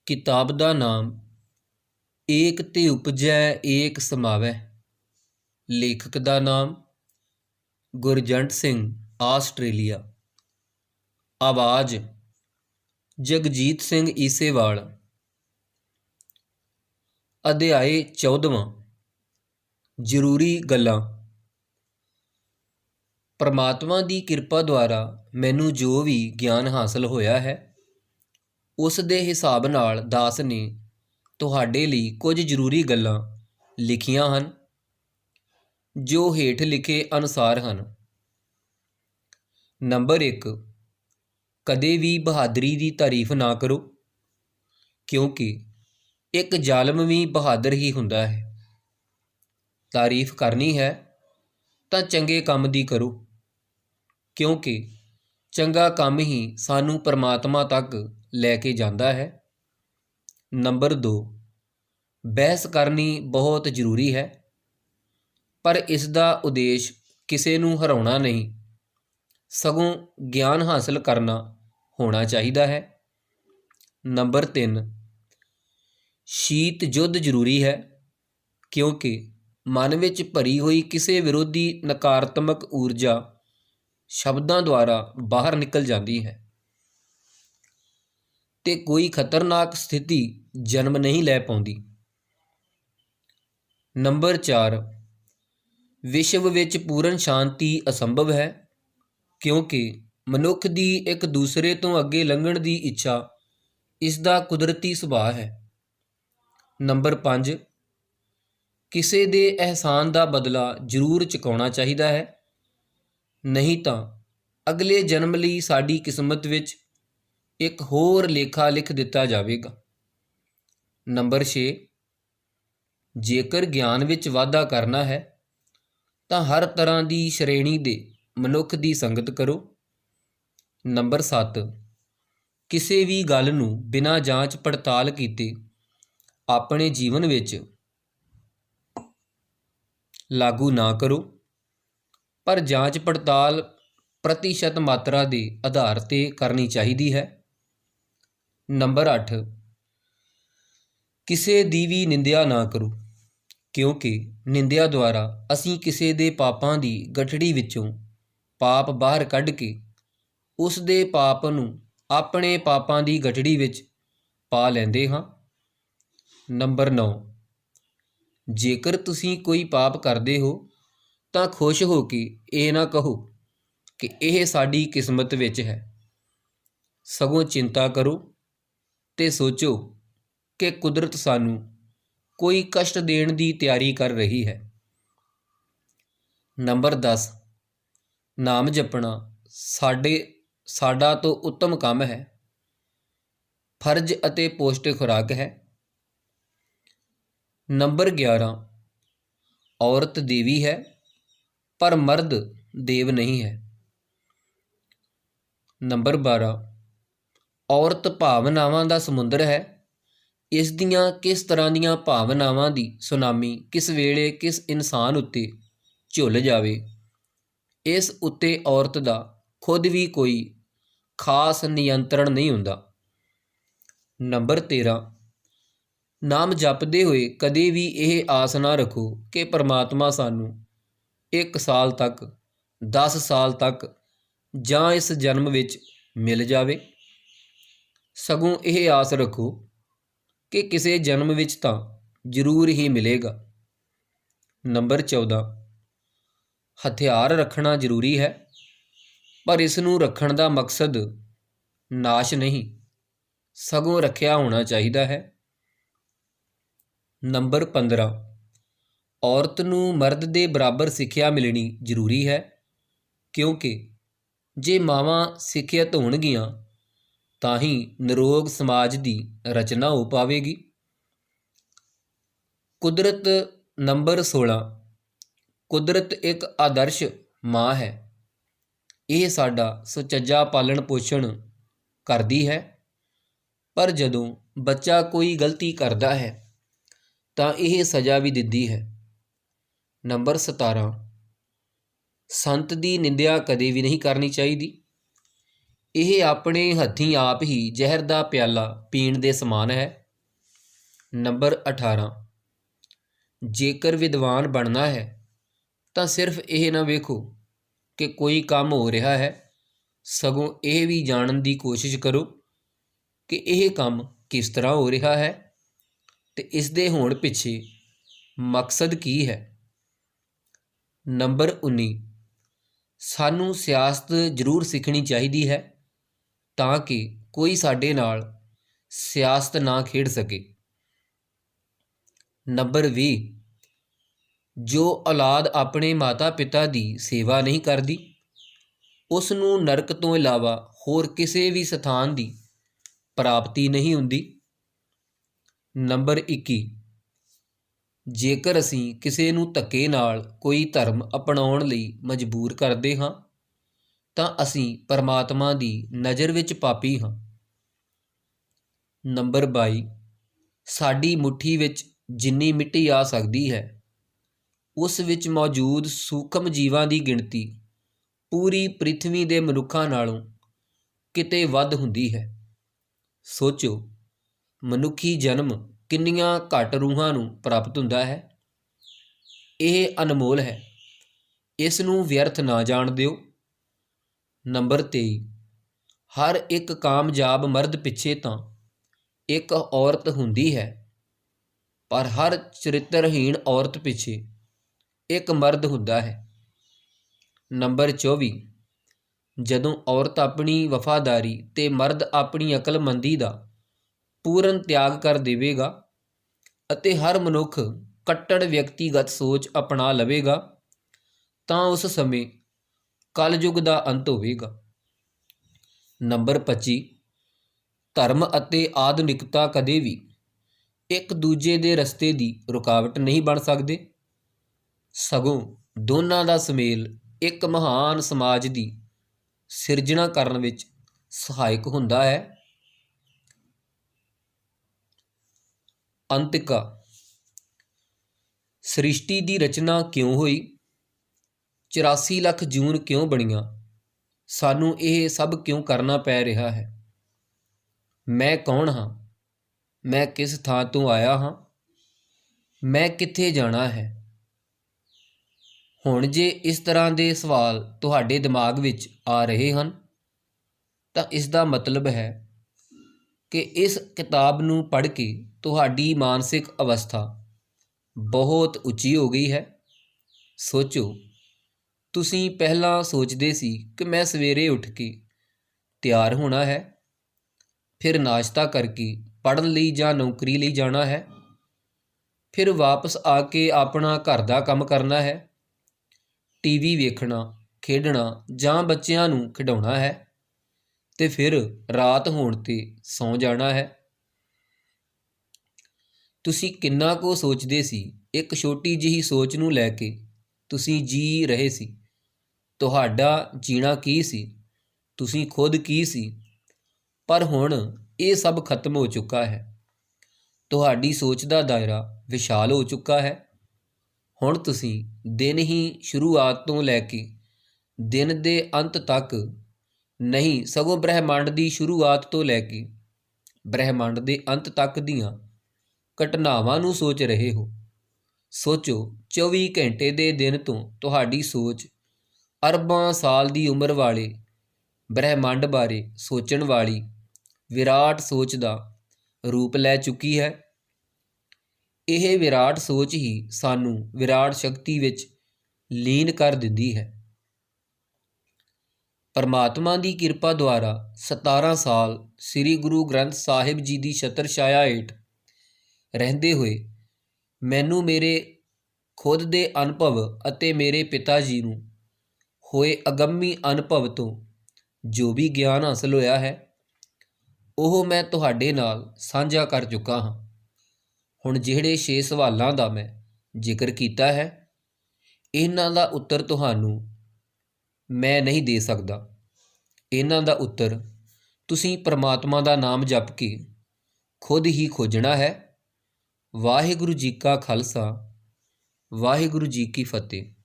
किताब दा नाम एक ते उपजै एक समावै। लेखक दा नाम गुरजंट सिंह आस्ट्रेलिया। आवाज़ जगजीत सिंह ईसेवाल। अध्याय 14वां ਜ਼ਰੂਰੀ ਗੱਲਾਂ। परमात्मा ਦੀ ਕਿਰਪਾ ਦੁਆਰਾ ਮੈਨੂੰ ਜੋ ਵੀ ਗਿਆਨ ਹਾਸਲ ਹੋਇਆ ਹੈ ਉਸ ਦੇ ਹਿਸਾਬ ਨਾਲ ਦਾਸ ਨੇ ਤੁਹਾਡੇ ਲਈ ਕੁਝ ਜ਼ਰੂਰੀ ਗੱਲਾਂ ਲਿਖੀਆਂ ਹਨ ਜੋ ਹੇਠ ਲਿਖੇ ਅਨੁਸਾਰ ਹਨ। ਨੰਬਰ 1, ਕਦੇ ਵੀ ਬਹਾਦਰੀ ਦੀ ਤਾਰੀਫ ਨਾ ਕਰੋ, ਕਿਉਂਕਿ ਇੱਕ ਜ਼ਾਲਮ ਵੀ ਬਹਾਦਰ ਹੀ ਹੁੰਦਾ ਹੈ। ਤਾਰੀਫ ਕਰਨੀ ਹੈ ਤਾਂ ਚੰਗੇ ਕੰਮ ਦੀ ਕਰੋ, ਕਿਉਂਕਿ ਚੰਗਾ ਕੰਮ ਹੀ ਸਾਨੂੰ ਪਰਮਾਤਮਾ ਤੱਕ ਲੈ ਕੇ ਜਾਂਦਾ ਹੈ। ਨੰਬਰ 2, ਬਹਿਸ ਕਰਨੀ ਬਹੁਤ ਜ਼ਰੂਰੀ ਹੈ, ਪਰ ਇਸ ਦਾ ਉਦੇਸ਼ ਕਿਸੇ ਨੂੰ ਹਰਾਉਣਾ ਨਹੀਂ, ਸਗੋਂ ਗਿਆਨ ਹਾਸਲ ਕਰਨਾ ਹੋਣਾ ਚਾਹੀਦਾ ਹੈ। ਨੰਬਰ 3, ਸ਼ੀਤ ਯੁੱਧ ਜ਼ਰੂਰੀ ਹੈ, ਕਿਉਂਕਿ ਮਨ ਵਿੱਚ ਭਰੀ ਹੋਈ ਕਿਸੇ ਵਿਰੋਧੀ ਨਕਾਰਾਤਮਕ ਊਰਜਾ ਸ਼ਬਦਾਂ ਦੁਆਰਾ ਬਾਹਰ ਨਿਕਲ ਜਾਂਦੀ ਹੈ ਤੇ ਕੋਈ ਖਤਰਨਾਕ ਸਥਿਤੀ ਜਨਮ ਨਹੀਂ ਲੈ ਪਾਉਂਦੀ। ਨੰਬਰ 4, ਵਿਸ਼ਵ ਵਿੱਚ ਪੂਰਨ ਸ਼ਾਂਤੀ ਅਸੰਭਵ ਹੈ, ਕਿਉਂਕਿ ਮਨੁੱਖ ਦੀ ਇੱਕ ਦੂਸਰੇ ਤੋਂ ਅੱਗੇ ਲੰਘਣ ਦੀ ਇੱਛਾ ਇਸ ਦਾ ਕੁਦਰਤੀ ਸੁਭਾਅ ਹੈ। ਨੰਬਰ 5, ਕਿਸੇ ਦੇ ਅਹਿਸਾਨ ਦਾ ਬਦਲਾ ਜ਼ਰੂਰ ਚੁਕਾਉਣਾ ਚਾਹੀਦਾ ਹੈ, ਨਹੀਂ ਤਾਂ ਅਗਲੇ ਜਨਮ ਲਈ ਸਾਡੀ ਕਿਸਮਤ ਵਿੱਚ ਇੱਕ ਹੋਰ ਲੇਖਾ ਲਿਖ ਦਿੱਤਾ ਜਾਵੇਗਾ। ਨੰਬਰ 6, ਜੇਕਰ ਗਿਆਨ ਵਿੱਚ ਵਾਧਾ ਕਰਨਾ ਹੈ ਤਾਂ ਹਰ ਤਰ੍ਹਾਂ ਦੀ ਸ਼੍ਰੇਣੀ ਦੇ ਮਨੁੱਖ ਦੀ ਸੰਗਤ ਕਰੋ। ਨੰਬਰ 7, ਕਿਸੇ ਵੀ ਗੱਲ ਨੂੰ ਬਿਨਾਂ ਜਾਂਚ ਪੜਤਾਲ ਕੀਤੇ ਆਪਣੇ ਜੀਵਨ ਵਿੱਚ ਲਾਗੂ ਨਾ ਕਰੋ, ਪਰ ਜਾਂਚ ਪੜਤਾਲ ਪ੍ਰਤੀਸ਼ਤ ਮਾਤਰਾ ਦੇ ਆਧਾਰ ਤੇ ਕਰਨੀ ਚਾਹੀਦੀ ਹੈ। ਨੰਬਰ 8, ਕਿਸੇ ਦੀ ਵੀ ਨਿੰਦਿਆ ਨਾ ਕਰੋ, ਕਿਉਂਕਿ ਨਿੰਦਿਆ ਦੁਆਰਾ ਅਸੀਂ ਕਿਸੇ ਦੇ ਪਾਪਾਂ ਦੀ ਗਠੜੀ ਵਿੱਚੋਂ ਪਾਪ ਬਾਹਰ ਕੱਢ ਕੇ ਉਸ ਦੇ ਪਾਪ ਨੂੰ ਆਪਣੇ ਪਾਪਾਂ ਦੀ ਗਠੜੀ ਵਿੱਚ ਪਾ ਲੈਂਦੇ ਹਾਂ। ਨੰਬਰ 9, ਜੇਕਰ ਤੁਸੀਂ ਕੋਈ ਪਾਪ ਕਰਦੇ ਹੋ ਤਾਂ ਖੁਸ਼ ਹੋ ਕੇ ਇਹ ਨਾ ਕਹੋ ਕਿ ਇਹ ਸਾਡੀ ਕਿਸਮਤ ਵਿੱਚ ਹੈ, ਸਗੋਂ ਚਿੰਤਾ ਕਰੋ ਤੇ ਸੋਚੋ ਕਿ ਕੁਦਰਤ ਸਾਨੂੰ ਕੋਈ ਕਸ਼ਟ ਦੇਣ ਦੀ ਤਿਆਰੀ ਕਰ ਰਹੀ ਹੈ। ਨੰਬਰ 10, ਨਾਮ ਜਪਣਾ ਸਾਡਾ ਤੋਂ ਉੱਤਮ ਕੰਮ ਹੈ, ਫਰਜ਼ ਅਤੇ ਪੌਸ਼ਟਿਕ ਖੁਰਾਕ ਹੈ। ਨੰਬਰ 11, ਔਰਤ ਦੇਵੀ ਹੈ ਪਰ ਮਰਦ ਦੇਵ ਨਹੀਂ ਹੈ। ਨੰਬਰ 12, ਔਰਤ ਭਾਵਨਾਵਾਂ ਦਾ ਸਮੁੰਦਰ ਹੈ, ਇਸ ਦੀਆਂ ਕਿਸ ਤਰ੍ਹਾਂ ਦੀਆਂ ਭਾਵਨਾਵਾਂ ਦੀ ਸੁਨਾਮੀ ਕਿਸ ਵੇਲੇ ਕਿਸ ਇਨਸਾਨ ਉੱਤੇ ਝੁੱਲ ਜਾਵੇ, ਇਸ ਉੱਤੇ ਔਰਤ ਦਾ ਖੁਦ ਵੀ ਕੋਈ ਖਾਸ ਨਿਯੰਤਰਣ ਨਹੀਂ ਹੁੰਦਾ। ਨੰਬਰ 13, ਨਾਮ ਜਪਦੇ ਹੋਏ ਕਦੇ ਵੀ ਇਹ ਆਸ ਨਾ ਰੱਖੋ ਕਿ ਪਰਮਾਤਮਾ ਸਾਨੂੰ 1 ਸਾਲ ਤੱਕ, 10 ਸਾਲ ਤੱਕ ਜਾਂ ਇਸ ਜਨਮ ਵਿੱਚ ਮਿਲ ਜਾਵੇ, ਸਗੋਂ ਇਹ ਆਸ ਰੱਖੋ ਕਿ ਕਿਸੇ ਜਨਮ ਵਿੱਚ ਤਾਂ ਜ਼ਰੂਰ ਹੀ ਮਿਲੇਗਾ। ਨੰਬਰ 14, ਹਥਿਆਰ ਰੱਖਣਾ ਜ਼ਰੂਰੀ ਹੈ, ਪਰ ਇਸ ਨੂੰ ਰੱਖਣ ਦਾ ਮਕਸਦ ਨਾਸ਼ ਨਹੀਂ, ਸਗੋਂ ਰੱਖਿਆ ਹੋਣਾ ਚਾਹੀਦਾ ਹੈ। ਨੰਬਰ 15, ਔਰਤ ਨੂੰ ਮਰਦ ਦੇ ਬਰਾਬਰ ਸਿੱਖਿਆ ਮਿਲਣੀ ਜ਼ਰੂਰੀ ਹੈ, ਕਿਉਂਕਿ ਜੇ ਮਾਵਾਂ ਸਿੱਖਿਅਤ ਹੋਣਗੀਆਂ ਤਾਂ ਹੀ ਨਿਰੋਗ ਸਮਾਜ ਦੀ ਰਚਨਾ ਹੋ ਪਾਵੇਗੀ। ਕੁਦਰਤ। ਨੰਬਰ 16, ਕੁਦਰਤ ਇੱਕ ਆਦਰਸ਼ ਮਾਂ ਹੈ, ਇਹ ਸਾਡਾ ਸੁਚੱਜਾ ਪਾਲਣ ਪੋਸ਼ਣ ਕਰਦੀ ਹੈ, ਪਰ ਜਦੋਂ ਬੱਚਾ ਕੋਈ ਗਲਤੀ ਕਰਦਾ ਹੈ ਤਾਂ ਇਹ ਸਜ਼ਾ ਵੀ ਦਿੰਦੀ ਹੈ। ਨੰਬਰ 17, ਸੰਤ ਦੀ ਨਿੰਦਿਆ ਕਦੇ ਵੀ ਨਹੀਂ ਕਰਨੀ ਚਾਹੀਦੀ, ਇਹ ਆਪਣੇ ਹੱਥੀਂ ਆਪ ਹੀ ਜ਼ਹਿਰ ਦਾ ਪਿਆਲਾ ਪੀਣ ਦੇ ਸਮਾਨ ਹੈ। ਨੰਬਰ 18, ਜੇਕਰ ਵਿਦਵਾਨ ਬਣਨਾ ਹੈ ਤਾਂ ਸਿਰਫ ਇਹ ਨਾ ਵੇਖੋ ਕਿ ਕੋਈ ਕੰਮ ਹੋ ਰਿਹਾ ਹੈ, ਸਗੋਂ ਇਹ ਵੀ ਜਾਣਨ ਦੀ ਕੋਸ਼ਿਸ਼ ਕਰੋ ਕਿ ਇਹ ਕੰਮ ਕਿਸ ਤਰ੍ਹਾਂ ਹੋ ਰਿਹਾ ਹੈ ਤੇ ਇਸ ਦੇ ਹੋਣ ਪਿੱਛੇ ਮਕਸਦ ਕੀ ਹੈ। ਨੰਬਰ 19, ਸਾਨੂੰ ਸਿਆਸਤ ਜ਼ਰੂਰ ਸਿੱਖਣੀ ਚਾਹੀਦੀ ਹੈ ਤਾਂ ਕਿ ਕੋਈ ਸਾਡੇ ਨਾਲ ਸਿਆਸਤ ਨਾ ਖੇਡ ਸਕੇ। ਨੰਬਰ 20, ਜੋ ਔਲਾਦ ਆਪਣੇ ਮਾਤਾ ਪਿਤਾ ਦੀ ਸੇਵਾ ਨਹੀਂ ਕਰਦੀ ਉਸ ਨੂੰ ਨਰਕ ਤੋਂ ਇਲਾਵਾ ਹੋਰ ਕਿਸੇ ਵੀ ਸਥਾਨ ਦੀ ਪ੍ਰਾਪਤੀ ਨਹੀਂ ਹੁੰਦੀ। ਨੰਬਰ 21, ਜੇਕਰ ਅਸੀਂ ਕਿਸੇ ਨੂੰ ਧੱਕੇ ਨਾਲ ਕੋਈ ਧਰਮ ਅਪਣਾਉਣ ਲਈ ਮਜਬੂਰ ਕਰਦੇ ਹਾਂ ਤਾਂ ਅਸੀਂ ਪਰਮਾਤਮਾ ਦੀ ਨਜ਼ਰ ਵਿੱਚ ਪਾਪੀ ਹਾਂ। ਨੰਬਰ 22, ਸਾਡੀ ਮੁੱਠੀ ਵਿੱਚ ਜਿੰਨੀ ਮਿੱਟੀ ਆ ਸਕਦੀ ਹੈ ਉਸ ਵਿੱਚ ਮੌਜੂਦ ਸੂਖਮ ਜੀਵਾਂ ਦੀ ਗਿਣਤੀ ਪੂਰੀ ਪ੍ਰਿਥਵੀ ਦੇ ਮਨੁੱਖਾਂ ਨਾਲੋਂ ਕਿਤੇ ਵੱਧ ਹੁੰਦੀ ਹੈ। ਸੋਚੋ, ਮਨੁੱਖੀ ਜਨਮ ਕਿੰਨੀਆਂ ਘੱਟ ਰੂਹਾਂ ਨੂੰ ਪ੍ਰਾਪਤ ਹੁੰਦਾ ਹੈ। ਇਹ ਅਨਮੋਲ ਹੈ, ਇਸ ਨੂੰ ਵਿਅਰਥ ਨਾ ਜਾਣ ਦਿਓ। ਨੰਬਰ 23, ਹਰ ਇੱਕ ਕਾਮਯਾਬ ਮਰਦ ਪਿੱਛੇ ਤਾਂ ਇੱਕ ਔਰਤ ਹੁੰਦੀ ਹੈ, ਪਰ ਹਰ ਚਰਿੱਤਰਹੀਣ ਔਰਤ ਪਿੱਛੇ ਇੱਕ ਮਰਦ ਹੁੰਦਾ ਹੈ। ਨੰਬਰ 24, ਜਦੋਂ ਔਰਤ ਆਪਣੀ ਵਫਾਦਾਰੀ ਤੇ ਮਰਦ ਆਪਣੀ ਅਕਲਮੰਦੀ ਦਾ ਪੂਰਨ ਤਿਆਗ ਕਰ ਦੇਵੇਗਾ ਅਤੇ ਹਰ ਮਨੁੱਖ ਕੱਟੜ ਵਿਅਕਤੀਗਤ ਸੋਚ ਅਪਣਾ ਲਵੇਗਾ ਤਾਂ ਉਸ ਸਮੇਂ ਕਲਯੁਗ ਦਾ ਅੰਤ ਹੋਵੇਗਾ। ਨੰਬਰ 25, ਧਰਮ ਅਤੇ ਆਧੁਨਿਕਤਾ ਕਦੇ ਵੀ ਇੱਕ ਦੂਜੇ ਦੇ ਰਸਤੇ ਦੀ ਰੁਕਾਵਟ ਨਹੀਂ ਬਣ ਸਕਦੇ, ਸਗੋਂ ਦੋਨਾਂ ਦਾ ਸੁਮੇਲ ਇੱਕ ਮਹਾਨ ਸਮਾਜ ਦੀ ਸਿਰਜਣਾ ਕਰਨ ਵਿੱਚ ਸਹਾਇਕ ਹੁੰਦਾ ਹੈ। ਅੰਤਿਕਾ, ਸ੍ਰਿਸ਼ਟੀ ਦੀ ਰਚਨਾ ਕਿਉਂ ਹੋਈ? 84 ਲੱਖ ਜੂਨ ਕਿਉਂ ਬਣੀਆਂ? ਸਾਨੂੰ ਇਹ ਸਭ ਕਿਉਂ ਕਰਨਾ ਪੈ ਰਿਹਾ ਹੈ? ਮੈਂ ਕੌਣ ਹਾਂ? ਮੈਂ ਕਿਸ ਥਾਂ ਤੋਂ ਆਇਆ ਹਾਂ? ਮੈਂ ਕਿੱਥੇ ਜਾਣਾ ਹੈ? ਹੁਣ ਜੇ ਇਸ ਤਰ੍ਹਾਂ ਦੇ ਸਵਾਲ ਤੁਹਾਡੇ ਦਿਮਾਗ ਵਿੱਚ ਆ ਰਹੇ ਹਨ ਤਾਂ ਇਸ ਦਾ ਮਤਲਬ ਹੈ ਕਿ ਇਸ ਕਿਤਾਬ ਨੂੰ ਪੜ੍ਹ ਕੇ ਤੁਹਾਡੀ ਮਾਨਸਿਕ ਅਵਸਥਾ ਬਹੁਤ ਉੱਚੀ ਹੋ ਗਈ ਹੈ। ਸੋਚੋ, ਤੁਸੀਂ ਪਹਿਲਾਂ ਸੋਚਦੇ ਸੀ ਕਿ ਮੈਂ ਸਵੇਰੇ ਉੱਠ ਕੇ ਤਿਆਰ ਹੋਣਾ ਹੈ, ਫਿਰ ਨਾਸ਼ਤਾ ਕਰਕੇ ਪੜ੍ਹਨ ਲਈ ਜਾਂ ਨੌਕਰੀ ਲਈ ਜਾਣਾ ਹੈ, ਫਿਰ ਵਾਪਸ ਆ ਕੇ ਆਪਣਾ ਘਰ ਦਾ ਕੰਮ ਕਰਨਾ ਹੈ, ਟੀਵੀ ਵੇਖਣਾ, ਖੇਡਣਾ ਜਾਂ ਬੱਚਿਆਂ ਨੂੰ ਖਿਡਾਉਣਾ ਹੈ ਤੇ ਫਿਰ ਰਾਤ ਹੋਣ 'ਤੇ ਸੌਂ ਜਾਣਾ ਹੈ। ਤੁਸੀਂ ਕਿੰਨਾ ਕੁ ਸੋਚਦੇ ਸੀ? ਇੱਕ ਛੋਟੀ ਜਿਹੀ ਸੋਚ ਨੂੰ ਲੈ ਕੇ ਤੁਸੀਂ ਜੀ ਰਹੇ ਸੀ। ਤੁਹਾਡਾ ਜੀਣਾ ਕੀ ਸੀ? ਤੁਸੀਂ ਖੁਦ ਕੀ ਸੀ? ਪਰ ਹੁਣ ਇਹ ਸਭ ਖਤਮ ਹੋ ਚੁੱਕਾ ਹੈ। ਤੁਹਾਡੀ ਸੋਚ ਦਾ ਦਾਇਰਾ ਵਿਸ਼ਾਲ ਹੋ ਚੁੱਕਾ ਹੈ। ਹੁਣ ਤੁਸੀਂ ਦਿਨ ਹੀ ਸ਼ੁਰੂਆਤ ਤੋਂ ਲੈ ਕੇ ਦਿਨ ਦੇ ਅੰਤ ਤੱਕ ਨਹੀਂ, ਸਗੋਂ ਬ੍ਰਹਿਮੰਡ ਦੀ ਸ਼ੁਰੂਆਤ ਤੋਂ ਲੈ ਕੇ ਬ੍ਰਹਿਮੰਡ ਦੇ ਅੰਤ ਤੱਕ ਦੀਆਂ ਘਟਨਾਵਾਂ ਨੂੰ ਸੋਚ ਰਹੇ ਹੋ। ਸੋਚੋ, 24 ਘੰਟੇ ਦੇ ਦਿਨ ਤੋਂ ਤੁਹਾਡੀ ਸੋਚ ਅਰਬਾਂ ਸਾਲ ਦੀ ਉਮਰ ਵਾਲੇ ਬ੍ਰਹਿਮੰਡ ਬਾਰੇ ਸੋਚਣ ਵਾਲੀ ਵਿਰਾਟ ਸੋਚ ਦਾ ਰੂਪ ਲੈ ਚੁੱਕੀ ਹੈ। ਇਹ ਵਿਰਾਟ ਸੋਚ ਹੀ ਸਾਨੂੰ ਵਿਰਾਟ ਸ਼ਕਤੀ ਵਿੱਚ ਲੀਨ ਕਰ ਦਿੰਦੀ ਹੈ। ਪਰਮਾਤਮਾ ਦੀ ਕਿਰਪਾ ਦੁਆਰਾ 17 ਸਾਲ ਸ੍ਰੀ ਗੁਰੂ ਗ੍ਰੰਥ ਸਾਹਿਬ ਜੀ ਦੀ ਛਤਰ ਛਾਇਆ ਹੇਠ ਰਹਿੰਦੇ ਹੋਏ ਮੈਨੂੰ ਮੇਰੇ ਖੁਦ ਦੇ ਅਨੁਭਵ ਅਤੇ ਮੇਰੇ ਪਿਤਾ ਜੀ ਨੂੰ ਹੋਏ ਅਗੰਮੀ ਅਨੁਭਵ ਤੋਂ ਜੋ ਵੀ ਗਿਆਨ ਹਾਸਲ ਹੋਇਆ ਹੈ ਉਹ ਮੈਂ ਤੁਹਾਡੇ ਨਾਲ ਸਾਂਝਾ ਕਰ ਚੁੱਕਾ ਹਾਂ। ਹੁਣ ਜਿਹੜੇ 6 ਸਵਾਲਾਂ ਦਾ ਮੈਂ ਜ਼ਿਕਰ ਕੀਤਾ ਹੈ, ਇਹਨਾਂ ਦਾ ਉੱਤਰ ਤੁਹਾਨੂੰ ਮੈਂ ਨਹੀਂ ਦੇ ਸਕਦਾ। ਇਹਨਾਂ ਦਾ ਉੱਤਰ ਤੁਸੀਂ ਪਰਮਾਤਮਾ ਦਾ ਨਾਮ ਜਪ ਕੇ ਖੁਦ ਹੀ ਖੋਜਣਾ ਹੈ। ਵਾਹਿਗੁਰੂ ਜੀ ਕਾ ਖਾਲਸਾ, ਵਾਹਿਗੁਰੂ ਜੀ ਕੀ ਫਤਿਹ।